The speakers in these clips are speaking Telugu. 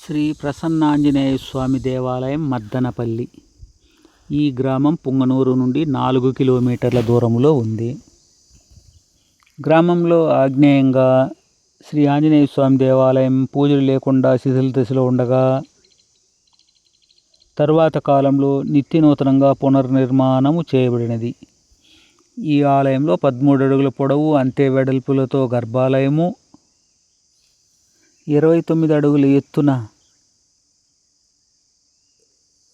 శ్రీ ప్రసన్నాంజనేయ స్వామి దేవాలయం మద్దనపల్లి. ఈ గ్రామం పుంగనూరు నుండి 4 కిలోమీటర్ల దూరంలో ఉంది. గ్రామంలో ఆగ్నేయంగా శ్రీ ఆంజనేయ స్వామి దేవాలయం పూజలు లేకుండా శిథిల దశలో ఉండగా తరువాత కాలంలో నిత్యనూతనంగా పునర్నిర్మాణము చేయబడినది. ఈ ఆలయంలో 13 అడుగుల పొడవు, అంతే వెడల్పులతో గర్భాలయము, 29 అడుగుల ఎత్తున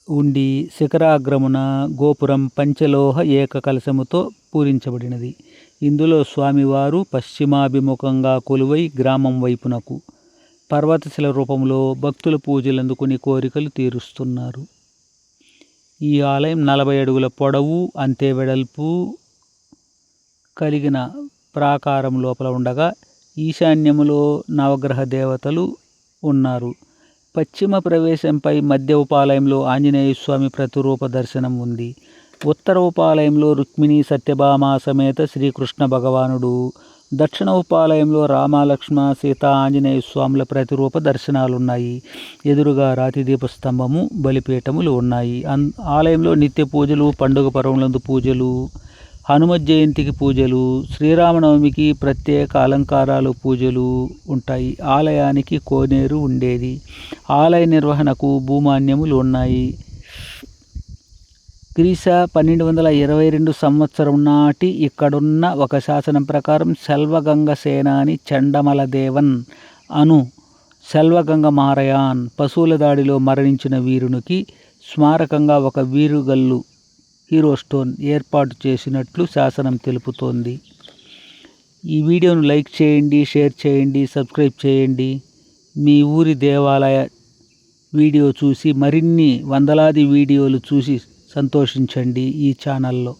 ఉండి శిఖరాగ్రమున గోపురం పంచలోహ ఏకకలశముతో పూరించబడినది. ఇందులో స్వామివారు పశ్చిమాభిముఖంగా కొలువై గ్రామం వైపునకు పర్వతశిల రూపంలో భక్తుల పూజలు అందుకుని కోరికలు తీరుస్తున్నారు. ఈ ఆలయం 40 అడుగుల పొడవు, అంతే వెడల్పు కలిగిన ప్రాకారం లోపల ఉండగా ఈశాన్యములో నవగ్రహ దేవతలు ఉన్నారు. పశ్చిమ ప్రవేశంపై మధ్య ఉపాలయంలో ఆంజనేయ స్వామి ప్రతిరూప దర్శనం ఉంది. ఉత్తర ఉపాలయంలో రుక్మిణి సత్యభామ సమేత శ్రీకృష్ణ భగవానుడు, దక్షిణ ఉపాలయంలో రామ లక్ష్మణ సీత ఆంజనేయ స్వాముల ప్రతిరూప దర్శనాలున్నాయి. ఎదురుగా రాతి దీపస్తంభము, బలిపీఠములు ఉన్నాయి. ఆలయంలో నిత్య పూజలు, పండుగ పర్వములందు పూజలు, హనుమత్ జయంతికి పూజలు, శ్రీరామనవమికి ప్రత్యేక అలంకారాలు పూజలు ఉంటాయి. ఆలయానికి కోనేరు ఉండేది. ఆలయ నిర్వహణకు భూమాన్యములు ఉన్నాయి. క్రీశ 1222 సంవత్సరం నాటి ఇక్కడున్న ఒక శాసనం ప్రకారం సెల్వగంగ సేనాని చండమలదేవన్ అను సెల్వగంగ మారయాన్ పశువుల దాడిలో మరణించిన వీరునికి స్మారకంగా ఒక వీరుగల్లు హీరో స్టోన్ ఏర్పాటు చేసినట్లు శాసనం తెలుపుతోంది. ఈ వీడియోను లైక్ చేయండి, షేర్ చేయండి, సబ్స్క్రైబ్ చేయండి. మీ ఊరి దేవాలయ వీడియో చూసి మరిన్ని వందలాది వీడియోలు చూసి సంతోషించండి ఈ ఛానల్లో.